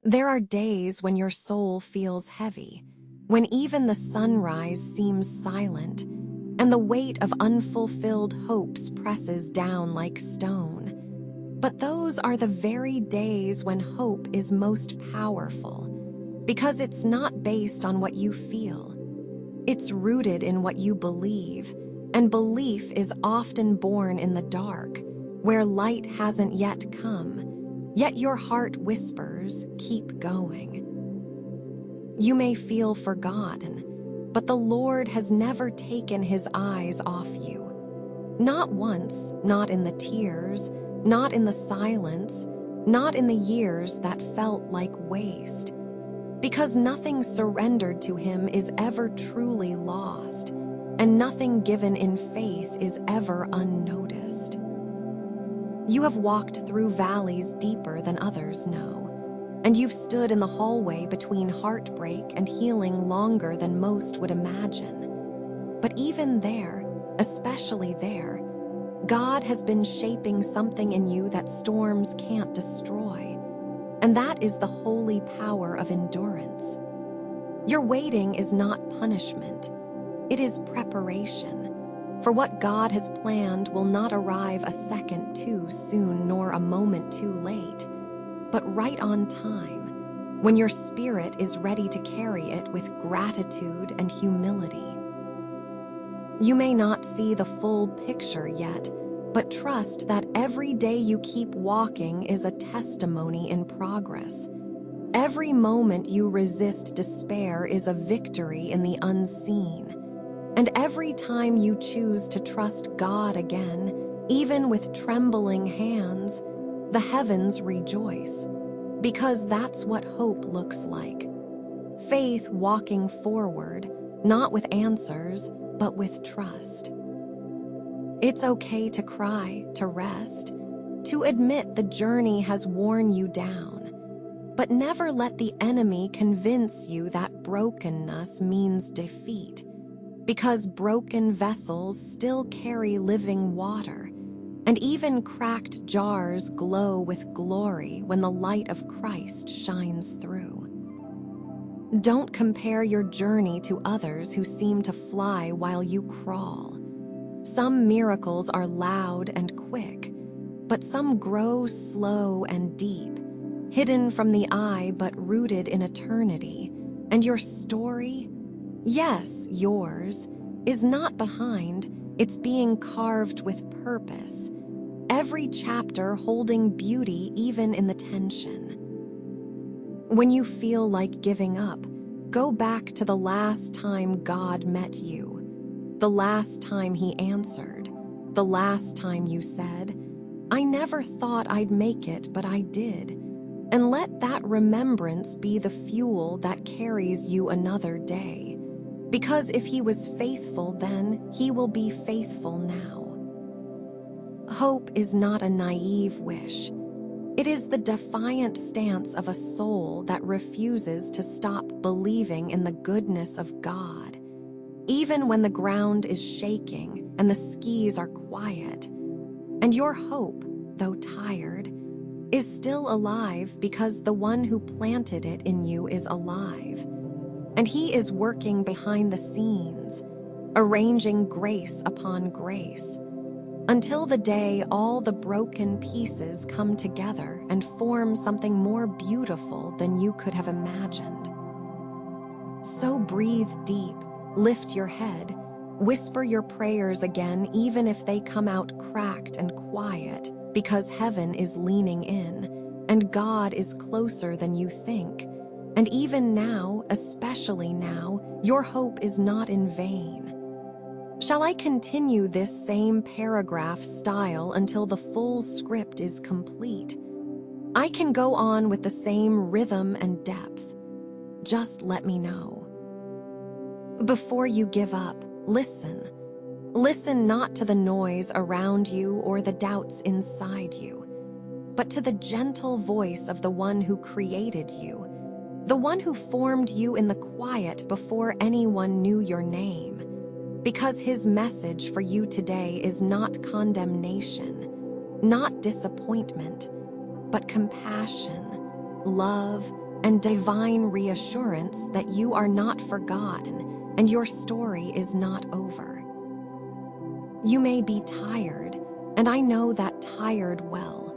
There are days when your soul feels heavy, when even the sunrise seems silent, and the weight of unfulfilled hopes presses down like stone. But those are the very days when hope is most powerful, because it's not based on what you feel. It's rooted in what you believe, and belief is often born in the dark, where light hasn't yet come. Yet your heart whispers, keep going. You may feel forgotten, but the Lord has never taken his eyes off you. Not once, not in the tears, not in the silence, not in the years that felt like waste. Because nothing surrendered to him is ever truly lost, and nothing given in faith is ever unnoticed. You have walked through valleys deeper than others know, and you've stood in the hallway between heartbreak and healing longer than most would imagine. But even there, especially there, God has been shaping something in you that storms can't destroy, and that is the holy power of endurance. Your waiting is not punishment, it is preparation. For what God has planned will not arrive a second too soon nor a moment too late, but right on time, when your spirit is ready to carry it with gratitude and humility. You may not see the full picture yet, but trust that every day you keep walking is a testimony in progress. Every moment you resist despair is a victory in the unseen. And every time you choose to trust God again, even with trembling hands, the heavens rejoice, because that's what hope looks like. Faith walking forward, not with answers, but with trust. It's okay to cry, to rest, to admit the journey has worn you down, but never let the enemy convince you that brokenness means defeat. Because broken vessels still carry living water, and even cracked jars glow with glory when the light of Christ shines through. Don't compare your journey to others who seem to fly while you crawl. Some miracles are loud and quick, but some grow slow and deep, hidden from the eye but rooted in eternity. And your story, yes, yours, is not behind, it's being carved with purpose. Every chapter holding beauty even in the tension. When you feel like giving up, go back to the last time God met you, the last time he answered, the last time you said, I never thought I'd make it, but I did. And let that remembrance be the fuel that carries you another day. Because if he was faithful then, he will be faithful now. Hope is not a naive wish. It is the defiant stance of a soul that refuses to stop believing in the goodness of God, even when the ground is shaking and the skies are quiet. And your hope, though tired, is still alive because the one who planted it in you is alive. And he is working behind the scenes, arranging grace upon grace, until the day all the broken pieces come together and form something more beautiful than you could have imagined. So breathe deep, lift your head, whisper your prayers again even if they come out cracked and quiet, because heaven is leaning in, and God is closer than you think. And even now, especially now, your hope is not in vain. Shall I continue this same paragraph style until the full script is complete? I can go on with the same rhythm and depth. Just let me know. Before you give up, listen. Listen not to the noise around you or the doubts inside you, but to the gentle voice of the one who created you, the one who formed you in the quiet before anyone knew your name. Because his message for you today is not condemnation, not disappointment, but compassion, love, and divine reassurance that you are not forgotten and your story is not over. You may be tired, and I know that tired well.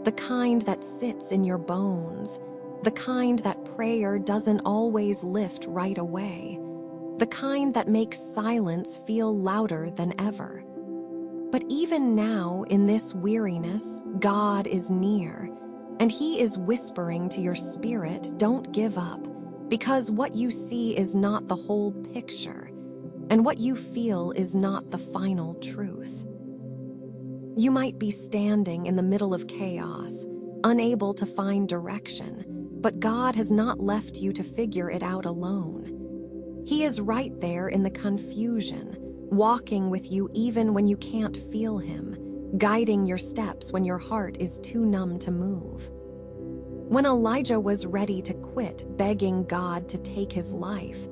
The kind that sits in your bones, the kind that prayer doesn't always lift right away, the kind that makes silence feel louder than ever. But even now, in this weariness, God is near, and He is whispering to your spirit, don't give up, because what you see is not the whole picture, and what you feel is not the final truth. You might be standing in the middle of chaos, unable to find direction, but God has not left you to figure it out alone. He is right there in the confusion, walking with you even when you can't feel Him, guiding your steps when your heart is too numb to move. When Elijah was ready to quit begging God to take his life,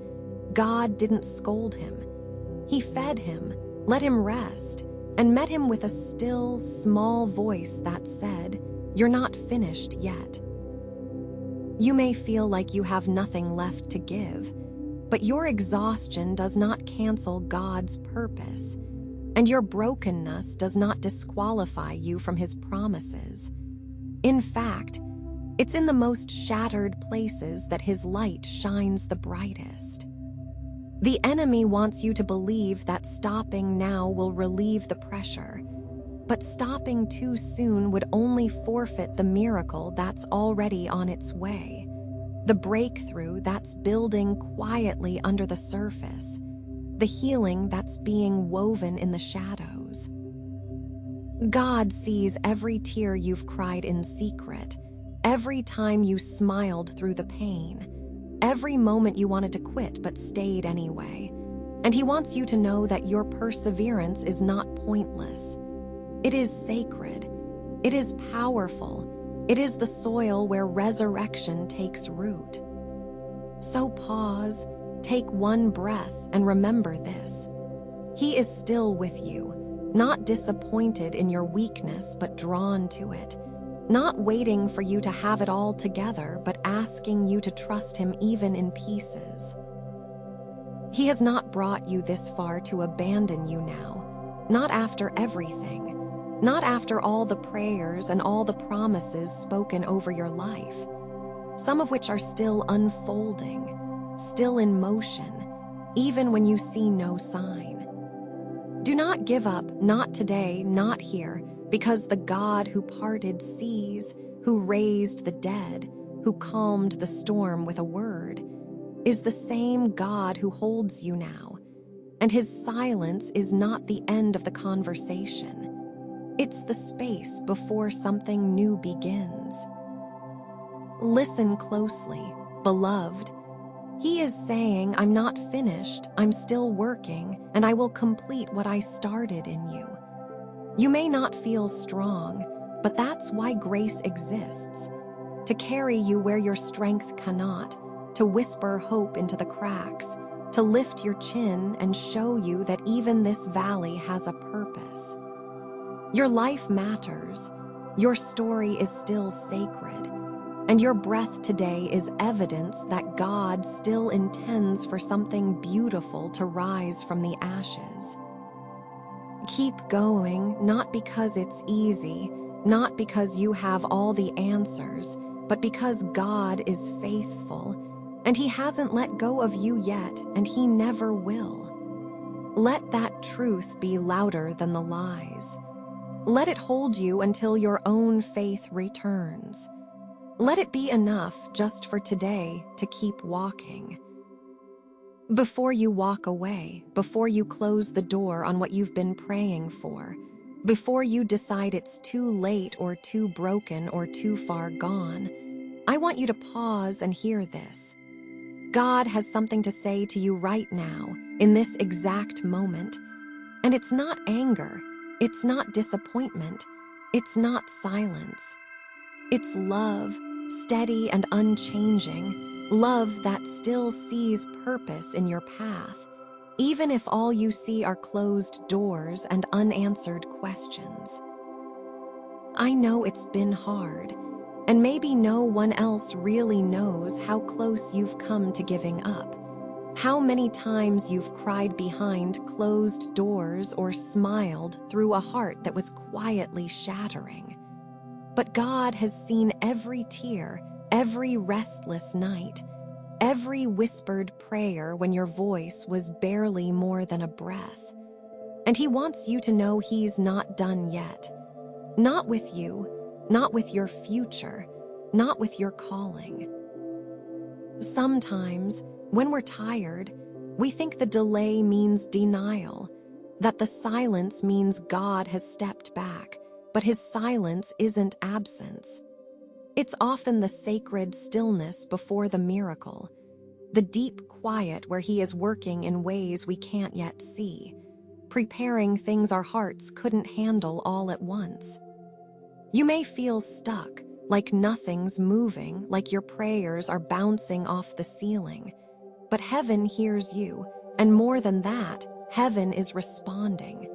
God didn't scold him. He fed him, let him rest, and met him with a still, small voice that said, "You're not finished yet." You may feel like you have nothing left to give, but your exhaustion does not cancel God's purpose, and your brokenness does not disqualify you from His promises. In fact, it's in the most shattered places that His light shines the brightest. The enemy wants you to believe that stopping now will relieve the pressure, but stopping too soon would only forfeit the miracle that's already on its way, the breakthrough that's building quietly under the surface, the healing that's being woven in the shadows. God sees every tear you've cried in secret, every time you smiled through the pain, every moment you wanted to quit but stayed anyway. And He wants you to know that your perseverance is not pointless. It is sacred. It is powerful. It is the soil where resurrection takes root. So pause, take one breath, and remember this. He is still with you, not disappointed in your weakness but drawn to it. Not waiting for you to have it all together, but asking you to trust Him even in pieces. He has not brought you this far to abandon you now, not after everything, not after all the prayers and all the promises spoken over your life, some of which are still unfolding, still in motion, even when you see no sign. Do not give up, not today, not here, because the God who parted seas, who raised the dead, who calmed the storm with a word, is the same God who holds you now, and His silence is not the end of the conversation. It's the space before something new begins. Listen closely, beloved. He is saying, I'm not finished, I'm still working, and I will complete what I started in you. You may not feel strong, but that's why grace exists, to carry you where your strength cannot, to whisper hope into the cracks, to lift your chin and show you that even this valley has a purpose. Your life matters, your story is still sacred, and your breath today is evidence that God still intends for something beautiful to rise from the ashes. Keep going, not because it's easy, not because you have all the answers, but because God is faithful, and He hasn't let go of you yet, and He never will. Let that truth be louder than the lies. Let it hold you until your own faith returns. Let it be enough just for today to keep walking. Before you walk away, before you close the door on what you've been praying for, before you decide it's too late or too broken or too far gone, I want you to pause and hear this. God has something to say to you right now, in this exact moment. And it's not anger, it's not disappointment, it's not silence. It's love, steady and unchanging, love that still sees purpose in your path, even if all you see are closed doors and unanswered questions. I know it's been hard. And maybe no one else really knows how close you've come to giving up. How many times you've cried behind closed doors or smiled through a heart that was quietly shattering. But God has seen every tear, every restless night, every whispered prayer when your voice was barely more than a breath. And He wants you to know He's not done yet. Not with you, not with your future, not with your calling. Sometimes, when we're tired, we think the delay means denial, that the silence means God has stepped back, but His silence isn't absence. It's often the sacred stillness before the miracle, the deep quiet where He is working in ways we can't yet see, preparing things our hearts couldn't handle all at once. You may feel stuck, like nothing's moving, like your prayers are bouncing off the ceiling. But heaven hears you, and more than that, heaven is responding,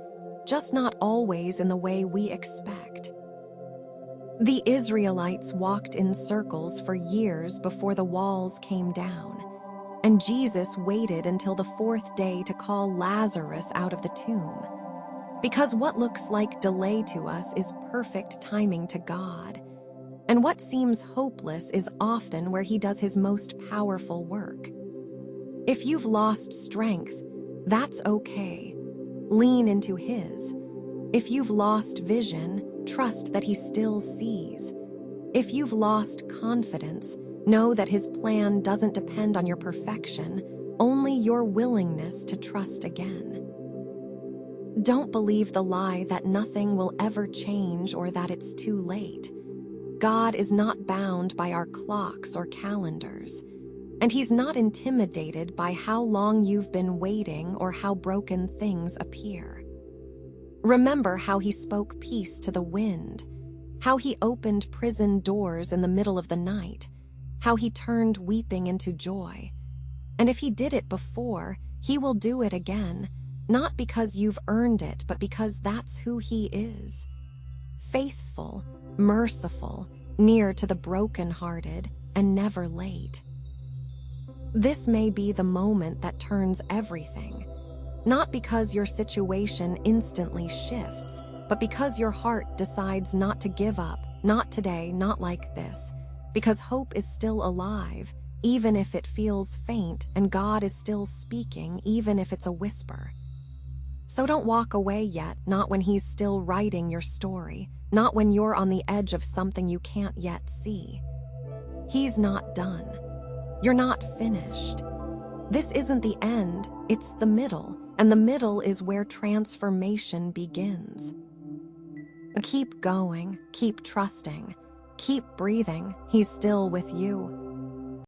just not always in the way we expect. The Israelites walked in circles for years before the walls came down, and Jesus waited until the fourth day to call Lazarus out of the tomb. Because what looks like delay to us is perfect timing to God. And what seems hopeless is often where He does His most powerful work. If you've lost strength, that's okay. Lean into His. If you've lost vision, trust that He still sees. If you've lost confidence, know that His plan doesn't depend on your perfection, only your willingness to trust again. Don't believe the lie that nothing will ever change or that it's too late. God is not bound by our clocks or calendars, and He's not intimidated by how long you've been waiting or how broken things appear. Remember how He spoke peace to the wind, how He opened prison doors in the middle of the night, how He turned weeping into joy. And if He did it before, He will do it again. Not because you've earned it, but because that's who He is. Faithful, merciful, near to the brokenhearted, and never late. This may be the moment that turns everything. Not because your situation instantly shifts, but because your heart decides not to give up, not today, not like this. Because hope is still alive, even if it feels faint, and God is still speaking, even if it's a whisper. So don't walk away yet, not when He's still writing your story, not when you're on the edge of something you can't yet see. He's not done. You're not finished. This isn't the end, it's the middle, and the middle is where transformation begins. Keep going, keep trusting, keep breathing. He's still with you.